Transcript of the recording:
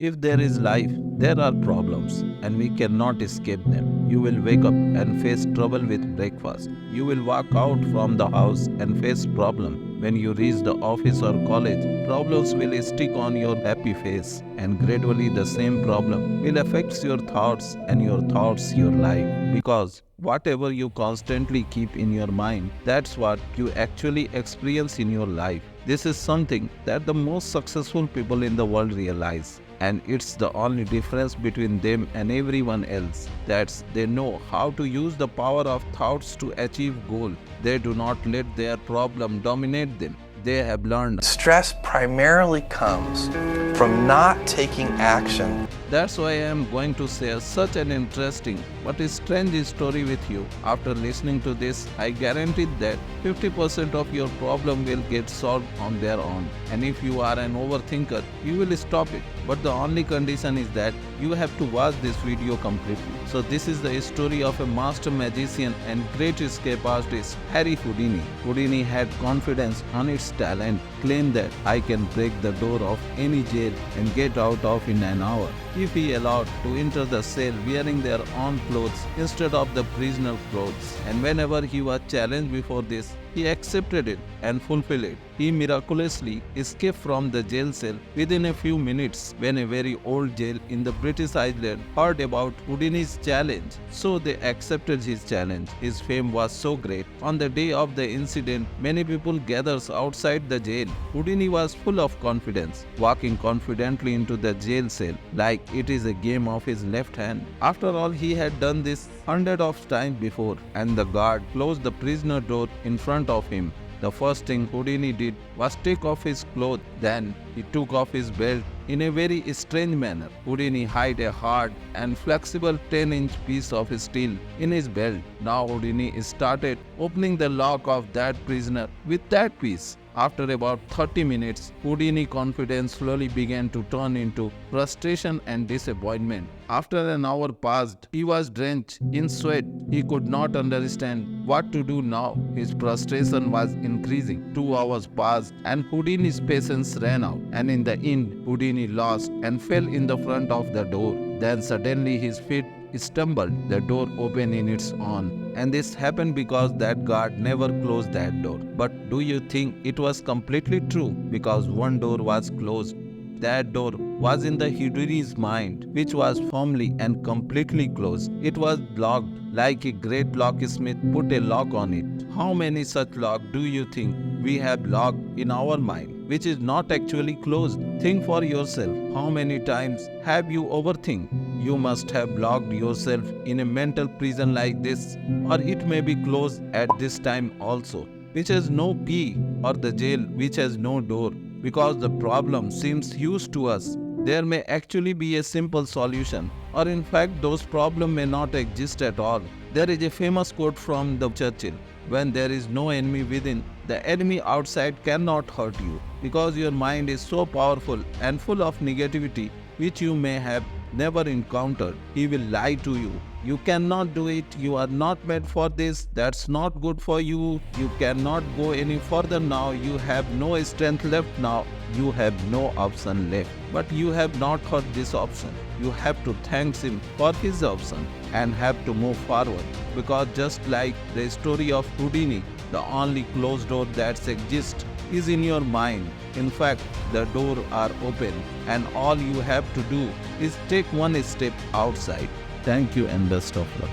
If there is life, there are problems, and we cannot escape them. You will wake up and face trouble with breakfast. You will walk out from the house and face problem. When you reach the office or college, problems will stick on your happy face, and gradually the same problem will affect your thoughts and your thoughts your life. Because whatever you constantly keep in your mind, that's what you actually experience in your life. This is something that the most successful people in the world realize. And it's the only difference between them and everyone else. That's they know how to use the power of thoughts to achieve goal. They do not let their problem dominate them. They have learned. Stress primarily comes from not taking action. That's why I am going to share such an interesting but strange story with you. After listening to this, I guarantee that 50% of your problem will get solved on their own. And if you are an overthinker, you will stop it. But the only condition is that you have to watch this video completely. So this is the story of a master magician and great escape artist, Harry Houdini. Houdini had confidence on its talent, claimed that I can break the door of any jail and get out of in an hour if he allowed to enter the cell wearing their own clothes instead of the prisoner clothes. And whenever he was challenged before this, he accepted it and fulfilled it. He miraculously escaped from the jail cell within a few minutes when a very old jail in the British Island heard about Houdini's challenge. So they accepted his challenge. His fame was so great. On the day of the incident, many people gathered outside the jail. Houdini was full of confidence, walking confidently into the jail cell like it is a game of his left hand. After all, he had done this hundreds of times before, and the guard closed the prisoner door in front of him. The first thing Houdini did was take off his clothes. Then he took off his belt in a very strange manner. Houdini hid a hard and flexible 10-inch piece of steel in his belt. Now Houdini started opening the lock of that prisoner with that piece. After about 30 minutes, Houdini's confidence slowly began to turn into frustration and disappointment. After an hour passed, he was drenched in sweat. He could not understand what to do now. His frustration was increasing. 2 hours passed and Houdini's patience ran out. And in the end, Houdini lost and fell in the front of the door. Then suddenly his feet stumbled, the door opened in its own. And this happened because that guard never closed that door. But do you think it was completely true? Because one door was closed. That door was in the Houdini's mind, which was firmly and completely closed. It was locked, like a great locksmith put a lock on it. How many such locks do you think we have locked in our mind, which is not actually closed? Think for yourself. How many times have you overthink? You must have locked yourself in a mental prison like this, or it may be closed at this time also, which has no key, or the jail which has no door. Because the problem seems huge to us, there may actually be a simple solution, or in fact those problems may not exist at all. There is a famous quote from the Churchill: when there is no enemy within, the enemy outside cannot hurt you, because your mind is so powerful and full of negativity which you may have never encountered. He will lie to you. You cannot do it. You are not made for this. That's not good for you. You cannot go any further now. You have no strength left now. You have no option left. But you have not heard this option. You have to thank him for his option and have to move forward. Because just like the story of Houdini, the only closed door that exists is in your mind. In fact, the doors are open and all you have to do is take one step outside. Thank you and best of luck.